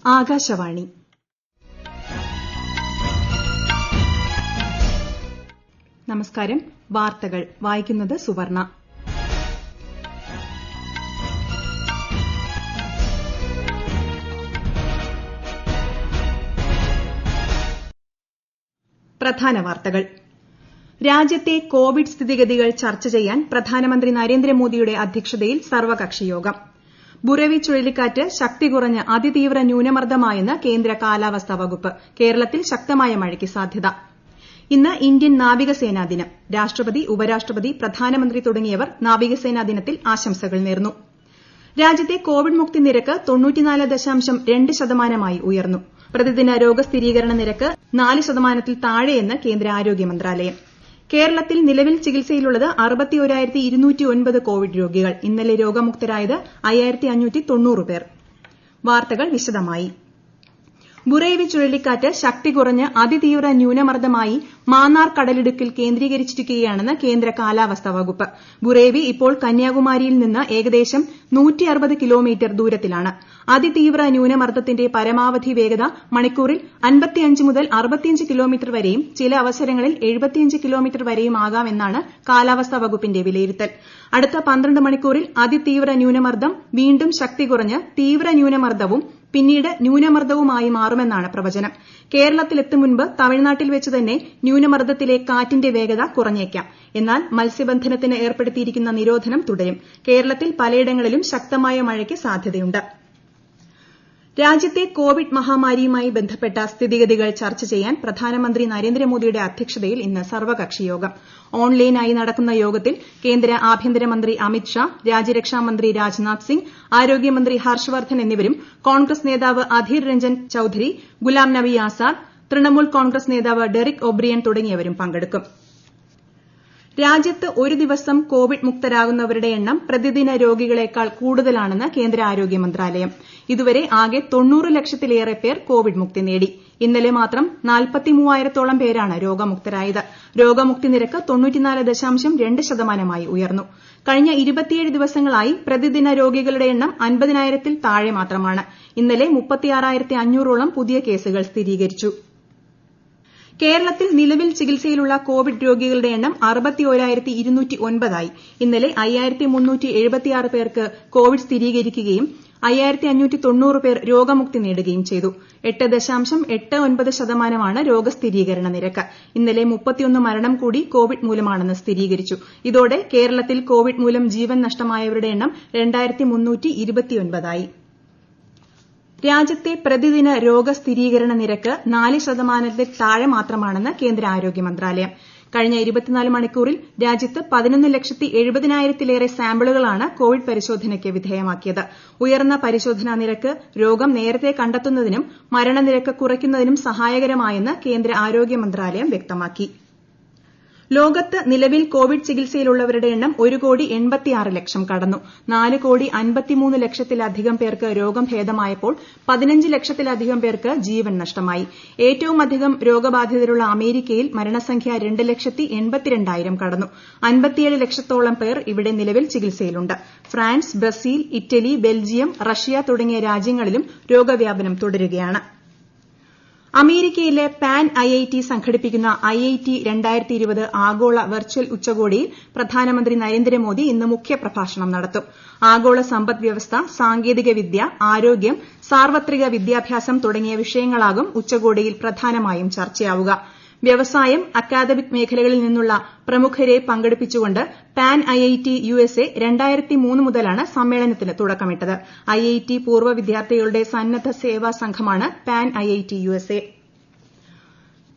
ആകാശവാണി. നമസ്കാരം. വാർത്തകൾ വായിക്കുന്നത് സുവർണ. പ്രധാന വാർത്തകൾ. രാജ്യത്തെ കോവിഡ് സ്ഥിതിഗതികൾ ചർച്ച ചെയ്യാൻ പ്രധാനമന്ത്രി നരേന്ദ്രമോദിയുടെ അധ്യക്ഷതയിൽ സർവകക്ഷി യോഗം. ബുറെവി ചുഴലിക്കാറ്റ് ശക്തി കുറഞ്ഞ് അതിതീവ്ര ന്യൂനമർദ്ദമായെന്ന് കേന്ദ്ര കാലാവസ്ഥാ വകുപ്പ്. കേരളത്തിൽ ശക്തമായ മഴയ്ക്ക് സാധ്യത. ഇന്ന് ഇന്ത്യൻ നാവികസേനാ ദിനം. രാഷ്ട്രപതി, ഉപരാഷ്ട്രപതി, പ്രധാനമന്ത്രി തുടങ്ങിയവർ നാവികസേനാ ദിനത്തിൽ ആശംസകൾ നേർന്നു. രാജ്യത്തെ കോവിഡ് മുക്തി നിരക്ക് 94.2% ഉയർന്നു. പ്രതിദിന രോഗസ്ഥിരീകരണ നിരക്ക് 4%-ൽ താഴെയെന്ന് കേന്ദ്ര ആരോഗ്യ മന്ത്രാലയം. കേരളത്തിൽ നിലവിൽ ചികിത്സയിലുള്ളത് 61,209 കോവിഡ് രോഗികൾ. ഇന്നലെ രോഗമുക്തരായത് 5,590 പേർ. വാർത്തകൾ വിശദമായി. ബുറെവി ചുഴലിക്കാറ്റ് ശക്തി കുറഞ്ഞ് അതിതീവ്ര ന്യൂനമർദ്ദമായി മാന്നാർ കടലിടുക്കിൽ കേന്ദ്രീകരിച്ചിരിക്കുകയാണെന്ന് കേന്ദ്ര കാലാവസ്ഥാ വകുപ്പ്. ബുറെവി ഇപ്പോൾ കന്യാകുമാരിയിൽ നിന്ന് ഏകദേശം 160 കിലോമീറ്റർ ദൂരത്തിലാണ്. അതിതീവ്ര ന്യൂനമർദ്ദത്തിന്റെ പരമാവധി വേഗത മണിക്കൂറിൽ 55 മുതൽ 65 കിലോമീറ്റർ വരെയും ചില അവസരങ്ങളിൽ 75 കിലോമീറ്റർ വരെയും ആകാമെന്നാണ് കാലാവസ്ഥാ വകുപ്പിന്റെ വിലയിരുത്തൽ. അടുത്ത 12 മണിക്കൂറിൽ അതിതീവ്ര ന്യൂനമർദ്ദം വീണ്ടും ശക്തി കുറഞ്ഞ് തീവ്ര ന്യൂനമർദ്ദവും പിന്നീട് ന്യൂനമർദ്ദവുമായി മാറുമെന്നാണ് പ്രവചനം. കേരളത്തിലെത്തും മുൻപ് തമിഴ്നാട്ടിൽ വെച്ച് തന്നെ ന്യൂനമർദ്ദത്തിലെ കാറ്റിന്റെ വേഗത കുറഞ്ഞേക്കാം. എന്നാൽ മത്സ്യബന്ധനത്തിന് ഏർപ്പെടുത്തിയിരിക്കുന്ന നിരോധനം തുടരും. കേരളത്തിൽ പലയിടങ്ങളിലും ശക്തമായ മഴയ്ക്ക് സാധ്യതയുണ്ട്. രാജ്യത്തെ കോവിഡ് മഹാമാരിയുമായി ബന്ധപ്പെട്ട സ്ഥിതിഗതികൾ ചർച്ച ചെയ്യാൻ പ്രധാനമന്ത്രി നരേന്ദ്രമോദിയുടെ അധ്യക്ഷതയിൽ ഇന്ന് സർവകക്ഷി യോഗം. ഓൺലൈനായി നടക്കുന്ന യോഗത്തിൽ കേന്ദ്ര ആഭ്യന്തരമന്ത്രി അമിത് ഷാ, രാജ്യരക്ഷാമന്ത്രി രാജ്നാഥ് സിംഗ്, ആരോഗ്യമന്ത്രി ഹർഷ് വർദ്ധൻ എന്നിവരും കോൺഗ്രസ് നേതാവ് അധീർ രഞ്ജൻ ചൌധരി, ഗുലാം നബി ആസാദ്, തൃണമൂൽ കോൺഗ്രസ് നേതാവ് ഡെറിക് ഒബ്രിയൻ തുടങ്ങിയവരും പങ്കെടുക്കും. രാജ്യത്ത് ഒരു ദിവസം കോവിഡ് മുക്തരാകുന്നവരുടെ എണ്ണം പ്രതിദിന രോഗികളേക്കാൾ കൂടുതലാണെന്ന് കേന്ദ്ര ആരോഗ്യ മന്ത്രാലയം. ഇതുവരെ ആകെ 90 ലക്ഷത്തിലേറെ പേർ കോവിഡ് മുക്തി നേടി. ഇന്നലെ മാത്രം 43,000-ഓളം പേരാണ് രോഗമുക്തരായത്. രോഗമുക്തി നിരക്ക് 94.2%-ആയി ഉയർന്നു. കഴിഞ്ഞ 27 ദിവസങ്ങളായി പ്രതിദിന രോഗികളുടെ എണ്ണം 50,000-ൽ താഴെ മാത്രമാണ്. ഇന്നലെ 36,500-ഓളം പുതിയ കേസുകൾ സ്ഥിരീകരിച്ചു. കേരളത്തിൽ നിലവിൽ ചികിത്സയിലുള്ള കോവിഡ് രോഗികളുടെ എണ്ണം 61,209-ആയി. ഇന്നലെ 5,376 പേർക്ക് കോവിഡ് സ്ഥിരീകരിക്കുകയും 5,590 പേർ രോഗമുക്തി നേടുകയും ചെയ്തു. 8.89%-ആണ് രോഗസ്ഥിരീകരണ നിരക്ക്. ഇന്നലെ 31 മരണം കൂടി കോവിഡ് മൂലമാണെന്ന് സ്ഥിരീകരിച്ചു. ഇതോടെ കേരളത്തിൽ കോവിഡ് മൂലം ജീവൻ നഷ്ടമായവരുടെ എണ്ണം 2,329-ആയി. രാജ്യത്തെ പ്രതിദിന രോഗസ്ഥിരീകരണ നിരക്ക് 4%-ൽ താഴെ മാത്രമാണെന്ന് കേന്ദ്ര ആരോഗ്യ മന്ത്രാലയം. കഴിഞ്ഞ 24 മണിക്കൂറിൽ രാജ്യത്ത് 11,70,000-ലേറെ സാമ്പിളുകളാണ് കോവിഡ് പരിശോധനയ്ക്ക് വിധേയമാക്കിയത്. ഉയർന്ന പരിശോധനാ നിരക്ക് രോഗം നേരത്തെ കണ്ടെത്തുന്നതിനും മരണനിരക്ക് കുറയ്ക്കുന്നതിനും സഹായകരമായെന്ന് കേന്ദ്ര ആരോഗ്യ മന്ത്രാലയം വ്യക്തമാക്കി. ലോകത്ത് നിലവിൽ കോവിഡ് ചികിത്സയിലുള്ളവരുടെ എണ്ണം 1,86,00,000 കടന്നു. 4,53,00,000-ലധികം പേർക്ക് രോഗം ഭേദമായപ്പോൾ 15 ലക്ഷത്തിലധികം പേർക്ക് ജീവൻ നഷ്ടമായി. ഏറ്റവും അധികം രോഗബാധിതരുള്ള അമേരിക്കയിൽ മരണസംഖ്യ 2,82,000 കടന്നു. 57 ലക്ഷത്തോളം പേർ ഇവിടെ നിലവിൽ ചികിത്സയിലുണ്ട്. France, Brazil, Italy, Belgium, Russia തുടങ്ങിയ രാജ്യങ്ങളിലും രോഗവ്യാപനം തുടരുകയാണ്. അമേരിക്കയിലെ പാൻ IIT സംഘടിപ്പിക്കുന്ന IIT 2020 ആഗോള വെർച്വൽ ഉച്ചകോടിയിൽ പ്രധാനമന്ത്രി നരേന്ദ്രമോദി ഇന്ന് മുഖ്യപ്രഭാഷണം നടത്തും. ആഗോള സമ്പദ് വ്യവസ്ഥ, സാങ്കേതിക വിദ്യ, ആരോഗ്യം, സാർവത്രിക വിദ്യാഭ്യാസം തുടങ്ങിയ വിഷയങ്ങളാകും ഉച്ചകോടിയിൽ പ്രധാനമായും ചർച്ചയാവുക. വ്യവസായം, അക്കാദമിക് മേഖലകളിൽ നിന്നുള്ള പ്രമുഖരെ പങ്കെടുപ്പിച്ചുകൊണ്ട് പാൻ IIT USA 2003 മുതലാണ് സമ്മേളനത്തിന് തുടക്കമിട്ടത്. IIT പൂർവ്വ വിദ്യാർത്ഥികളുടെ സന്നദ്ധ സേവാ സംഘമാണ് pan IIT USA.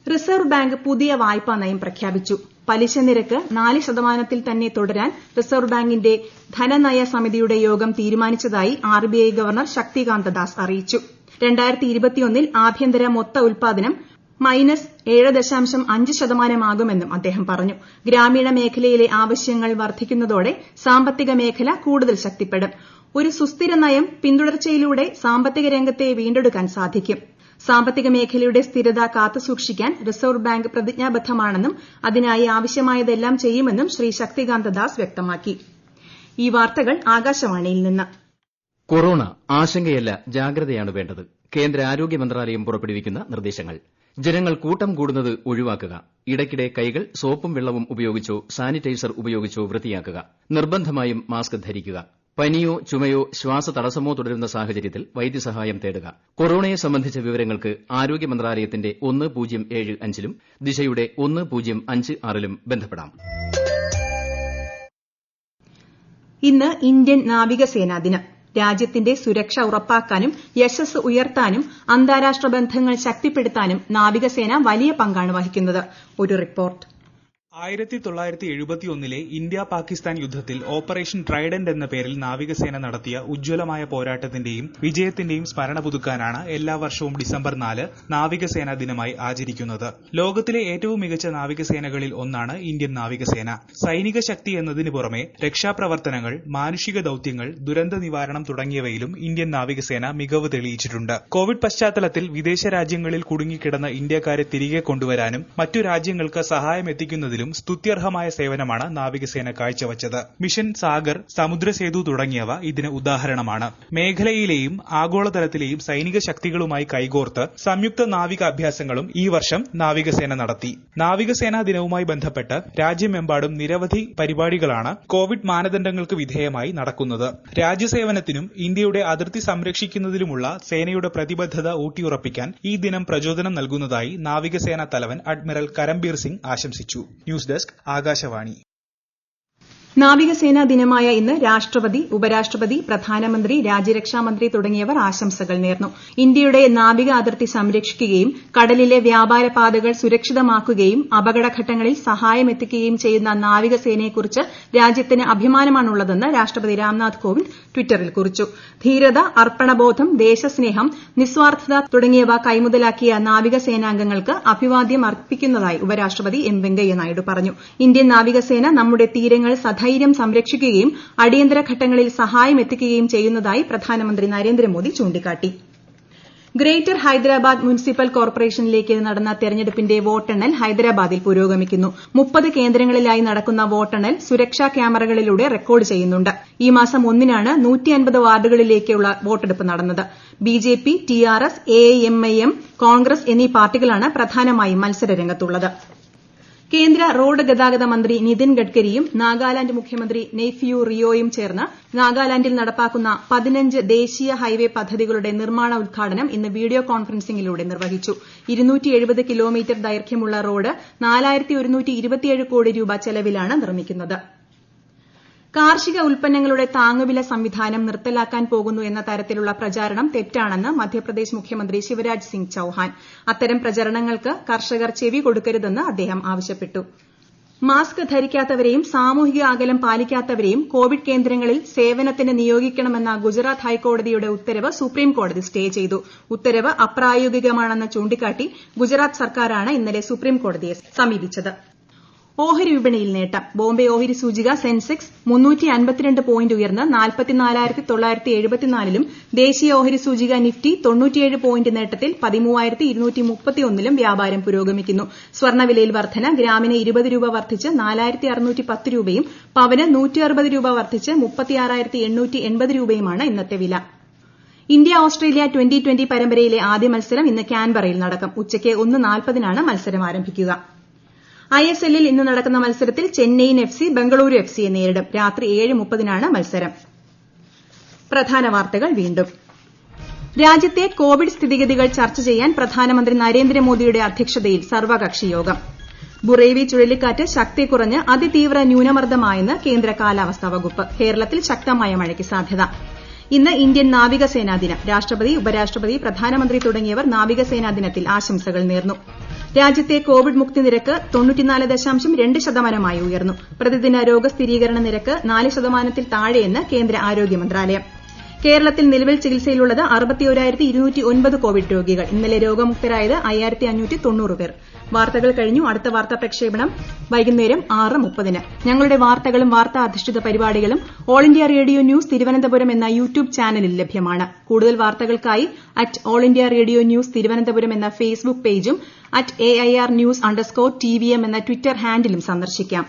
Reserve bank പുതിയ വായ്പാ നയം പ്രഖ്യാപിച്ചു. പലിശ നിരക്ക് 4%-ൽ തന്നെ തുടരാൻ റിസർവ് ബാങ്കിന്റെ ധനനയ സമിതിയുടെ യോഗം തീരുമാനിച്ചതായി RBI ഗവർണർ ശക്തികാന്ത ദാസ് അറിയിച്ചു. 2021-ൽ ആഭ്യന്തര മൊത്ത ഉൽപ്പാദനം -7.5% അദ്ദേഹം പറഞ്ഞു. ഗ്രാമീണ മേഖലയിലെ ആവശ്യങ്ങൾ വർദ്ധിക്കുന്നതോടെ സാമ്പത്തിക മേഖല കൂടുതൽ ശക്തിപ്പെടും. ഒരു സുസ്ഥിര നയം പിന്തുടർച്ചയിലൂടെ സാമ്പത്തിക രംഗത്തെ വീണ്ടെടുക്കാൻ സാധിക്കും. സാമ്പത്തിക മേഖലയുടെ സ്ഥിരത കാത്തുസൂക്ഷിക്കാൻ റിസർവ് ബാങ്ക് പ്രതിജ്ഞാബദ്ധമാണെന്നും അതിനായി ആവശ്യമായതെല്ലാം ചെയ്യുമെന്നും ശ്രീ ശക്തികാന്ത ദാസ് വ്യക്തമാക്കി. ഈ വാർത്തകൾ ആകാശവാണിയിൽ നിന്ന്. കൊറോണ ആശങ്കയല്ല, ജാഗ്രതയാണ് വേണ്ടത്. കേന്ദ്ര ആരോഗ്യ മന്ത്രാലയം പുറപ്പെടുവിക്കുന്ന നിർദ്ദേശങ്ങൾ. ജനങ്ങൾ കൂട്ടം കൂടുന്നത് ഒഴിവാക്കുക. ഇടയ്ക്കിടെ കൈകൾ സോപ്പും വെള്ളവും ഉപയോഗിച്ചോ സാനിറ്റൈസർ ഉപയോഗിച്ചോ വൃത്തിയാക്കുക. നിർബന്ധമായും മാസ്ക് ധരിക്കുക. പനിയോ ചുമയോ ശ്വാസതടസ്സമോ തുടരുന്ന സാഹചര്യത്തിൽ വൈദ്യസഹായം തേടുക. കൊറോണയെ സംബന്ധിച്ച വിവരങ്ങൾക്ക് ആരോഗ്യ മന്ത്രാലയത്തിന്റെ 1075 ലും ദിശയുടെ 1056 ലും ബന്ധപ്പെടാം. ഇന്ന് ഇന്ത്യൻ നാവികസേനാ ദിനം. രാജ്യത്തിന്റെ സുരക്ഷ ഉറപ്പാക്കാനും യശസ്സ് ഉയർത്താനും അന്താരാഷ്ട്ര ബന്ധങ്ങൾ ശക്തിപ്പെടുത്താനും നാവികസേന വലിയ പങ്കാണ് വഹിക്കുന്നത്. ഒരു റിപ്പോർട്ട്. 1971 ഇന്ത്യ പാകിസ്ഥാൻ യുദ്ധത്തിൽ ഓപ്പറേഷൻ ട്രൈഡന്റ് എന്ന പേരിൽ നാവികസേന നടത്തിയ ഉജ്ജ്വലമായ പോരാട്ടത്തിന്റെയും വിജയത്തിന്റെയും സ്മരണ പുതുക്കാനാണ് എല്ലാ വർഷവും ഡിസംബർ 4 നാവികസേനാ ദിനമായി ആചരിക്കുന്നത്. ലോകത്തിലെ ഏറ്റവും മികച്ച നാവികസേനകളിൽ ഒന്നാണ് ഇന്ത്യൻ നാവികസേന. സൈനിക ശക്തി എന്നതിനു പുറമെ രക്ഷാപ്രവർത്തനങ്ങൾ, മാനുഷിക ദൌത്യങ്ങൾ, ദുരന്ത നിവാരണം തുടങ്ങിയവയിലും ഇന്ത്യൻ നാവികസേന മികവ് തെളിയിച്ചിട്ടുണ്ട്. കോവിഡ് പശ്ചാത്തലത്തിൽ വിദേശ രാജ്യങ്ങളിൽ കുടുങ്ങിക്കിടന്ന ഇന്ത്യക്കാരെ തിരികെ കൊണ്ടുവരാനും മറ്റു രാജ്യങ്ങൾക്ക് സഹായം എത്തിക്കുന്നതിലും സ്തുത്യർഹമായ സേവനമാണ് നാവികസേന കാഴ്ചവച്ചത്. മിഷൻ സാഗർ, സമുദ്രസേതു തുടങ്ങിയവ ഇതിന് ഉദാഹരണമാണ്. മേഖലയിലെയും ആഗോളതലത്തിലെയും സൈനിക ശക്തികളുമായി കൈകോർത്ത് സംയുക്ത നാവിക അഭ്യാസങ്ങളും ഈ വർഷം നാവികസേന നടത്തി. നാവികസേനാ ദിനവുമായി ബന്ധപ്പെട്ട് രാജ്യമെമ്പാടും നിരവധി പരിപാടികളാണ് കോവിഡ് മാനദണ്ഡങ്ങൾക്ക് വിധേയമായി നടക്കുന്നത്. രാജ്യസേവനത്തിനും ഇന്ത്യയുടെ അതിർത്തി സംരക്ഷിക്കുന്നതിലുമുള്ള സേനയുടെ പ്രതിബദ്ധത ഊട്ടിയുറപ്പിക്കാൻ ഈ ദിനം പ്രചോദനം നൽകുന്നതായി നാവികസേനാ തലവൻ അഡ്മിറൽ കരംബീർ സിംഗ് ആശംസിച്ചു. News desk, Akashvani. നാവികസേനാ ദിനമായ ഇന്ന് രാഷ്ട്രപതി, ഉപരാഷ്ട്രപതി, പ്രധാനമന്ത്രി, രാജ്യരക്ഷാമന്ത്രി തുടങ്ങിയവർ ആശംസകൾ നേർന്നു. ഇന്ത്യയുടെ നാവിക അതിർത്തി സംരക്ഷിക്കുകയും കടലിലെ വ്യാപാര പാതകൾ സുരക്ഷിതമാക്കുകയും അപകടഘട്ടങ്ങളിൽ സഹായമെത്തിക്കുകയും ചെയ്യുന്ന നാവികസേനയെക്കുറിച്ച് രാജ്യത്തിന് അഭിമാനമാണുള്ളതെന്ന് രാഷ്ട്രപതി രാംനാഥ് കോവിന്ദ് ട്വിറ്ററിൽ കുറിച്ചു. ധീരത, അർപ്പണബോധം, ദേശസ്നേഹം, നിസ്വാർത്ഥത തുടങ്ങിയവ കൈമുതലാക്കിയ നാവികസേനാംഗങ്ങൾക്ക് അഭിവാദ്യം അർപ്പിക്കുന്നതായി ഉപരാഷ്ട്രപതി എം വെങ്കയ്യ നായിഡു പറഞ്ഞു. ഇന്ത്യൻ നാവികസേന നമ്മുടെ തീരങ്ങൾ ധൈര്യം സംരക്ഷിക്കുകയും അടിയന്തര ഘട്ടങ്ങളിൽ സഹായം എത്തിക്കുകയും ചെയ്യുന്നതായി പ്രധാനമന്ത്രി നരേന്ദ്രമോദി ചൂണ്ടിക്കാട്ടി. ഗ്രേറ്റർ ഹൈദരാബാദ് മുനിസിപ്പൽ കോർപ്പറേഷനിലേക്ക് നടന്ന തെരഞ്ഞെടുപ്പിന്റെ വോട്ടെണ്ണൽ ഹൈദരാബാദിൽ പുരോഗമിക്കുന്നു. 30 കേന്ദ്രങ്ങളിലായി നടക്കുന്ന വോട്ടെണ്ണൽ സുരക്ഷാ ക്യാമറകളിലൂടെ റെക്കോർഡ് ചെയ്യുന്നുണ്ട്. ഈ മാസം 1-നാണ് 150 വാർഡുകളിലേക്കുള്ള വോട്ടെടുപ്പ് നടന്നത്. ബിജെപി, ടിആർഎസ്, എഐഎംഐഎം, കോൺഗ്രസ് എന്നീ പാർട്ടികളാണ് പ്രധാനമായും മത്സരരംഗത്തുള്ളത്. കേന്ദ്ര റോഡ് ഗതാഗത മന്ത്രി നിതിൻ ഗഡ്കരിയും നാഗാലാന്റ് മുഖ്യമന്ത്രി നെയ്ഫിയു റിയോയും ചേർന്ന് നാഗാലാന്റിൽ നടപ്പാക്കുന്ന 15 ദേശീയ ഹൈവേ പദ്ധതികളുടെ നിർമ്മാണ ഉദ്ഘാടനം ഇന്ന് വീഡിയോ കോൺഫറൻസിംഗിലൂടെ നിർവഹിച്ചു. 270 കിലോമീറ്റർ ദൈർഘ്യമുള്ള റോഡ് 4127 കോടി രൂപ ചെലവിലാണ് നിർമ്മിക്കുന്നത്. കാർഷിക ഉൽപ്പന്നങ്ങളുടെ താങ്ങുവില സംവിധാനം നിർത്തലാക്കാൻ പോകുന്നു എന്ന തരത്തിലുള്ള പ്രചാരണം തെറ്റാണെന്ന് മധ്യപ്രദേശ് മുഖ്യമന്ത്രി ശിവരാജ് സിംഗ് ചൌഹാൻ. അത്തരം പ്രചരണങ്ങൾക്ക് കർഷകർ ചെവി കൊടുക്കരുതെന്ന് അദ്ദേഹം ആവശ്യപ്പെട്ടു. മാസ്ക് ധരിക്കാത്തവരെയും സാമൂഹിക അകലം പാലിക്കാത്തവരെയും കോവിഡ് കേന്ദ്രങ്ങളിൽ സേവനത്തിന് നിയോഗിക്കണമെന്ന ഗുജറാത്ത് ഹൈക്കോടതിയുടെ ഉത്തരവ് സുപ്രീംകോടതി സ്റ്റേ ചെയ്തു. ഉത്തരവ് അപ്രായോഗികമാണെന്ന് ചൂണ്ടിക്കാട്ടി ഗുജറാത്ത് സർക്കാരാണ് ഇന്നലെ സുപ്രീംകോടതിയെ സമീപിച്ചത്. ഓഹരി വിപണിയിൽ നേട്ടം. ബോംബെ ഓഹരി സൂചിക സെൻസെക്സ് 352 പോയിന്റ് ഉയർന്ന് 44,974-ലും ദേശീയ ഓഹരി സൂചിക നിഫ്റ്റി 97 പോയിന്റ് നേട്ടത്തിൽ 13,231-ലും വ്യാപാരം പുരോഗമിക്കുന്നു. സ്വർണ്ണവിലയിൽ വർധന. ഗ്രാമിന് 20 രൂപ വർദ്ധിച്ച് 4,610 രൂപയും പവന് 160 രൂപ വർദ്ധിച്ച് 36,880 രൂപയുമാണ് ഇന്നത്തെ വില. ഇന്ത്യ ഓസ്ട്രേലിയ ട്വന്റി പരമ്പരയിലെ ആദ്യ മത്സരം ഇന്ന് കാൻബറയിൽ നടക്കും. ഉച്ചയ്ക്ക് 1:40-നാണ് മത്സരം ആരംഭിക്കുക. ഐഎസ്എല്ലിൽ ഇന്ന് നടക്കുന്ന മത്സരത്തിൽ ചെന്നൈയിൻ എഫ്സി ബംഗളൂരു എഫ്സിയെ നേരിടും. രാത്രി 7:30-നാണ് മത്സരം. പ്രധാന വാർത്തകൾ വീണ്ടും. രാജ്യത്തെ കോവിഡ് സ്ഥിതിഗതികൾ ചർച്ച ചെയ്യാൻ പ്രധാനമന്ത്രി നരേന്ദ്രമോദിയുടെ അധ്യക്ഷതയിൽ സർവകക്ഷി യോഗം. ബുറേവി ചുഴലിക്കാറ്റ് ശക്തി കുറഞ്ഞ് അതിതീവ്ര ന്യൂനമർദ്ദമായെന്ന് കേന്ദ്ര കാലാവസ്ഥാ വകുപ്പ്. കേരളത്തിൽ ശക്തമായ മഴയ്ക്ക് സാധ്യത. ഇന്ന് ഇന്ത്യൻ നാവികസേനാ ദിനം. രാഷ്ട്രപതി, ഉപരാഷ്ട്രപതി, പ്രധാനമന്ത്രി തുടങ്ങിയവർ നാവികസേനാ ദിനത്തിൽ ആശംസകൾ നേർന്നു. രാജ്യത്തെ കോവിഡ് മുക്തി നിരക്ക് 94.2% ഉയർന്നു. പ്രതിദിന രോഗസ്ഥിരീകരണ നിരക്ക് 4%-ൽ താഴെയെന്ന് കേന്ദ്ര ആരോഗ്യ മന്ത്രാലയം. കേരളത്തിൽ നിലവിൽ ചികിത്സയിലുള്ളത് 61,209 കോവിഡ് രോഗികൾ. ഇന്നലെ രോഗമുക്തരായത് 5,590 പേർ. വാർത്തകൾ കഴിഞ്ഞു. അടുത്ത വാർത്താ പ്രക്ഷേപണം വൈകുന്നേരം 6:30-ന്. ഞങ്ങളുടെ വാർത്തകളും വാർത്താ അധിഷ്ഠിത പരിപാടികളും all India radio news Thiruvananthapuram എന്ന യൂട്യൂബ് ചാനലിൽ ലഭ്യമാണ്. കൂടുതൽ വാർത്തകൾക്കായി @all India radio news Thiruvananthapuram എന്ന ഫേസ്ബുക്ക് പേജും @AIR News_TVM എന്ന ട്വിറ്റർ ഹാൻഡിലും സന്ദർശിക്കാം.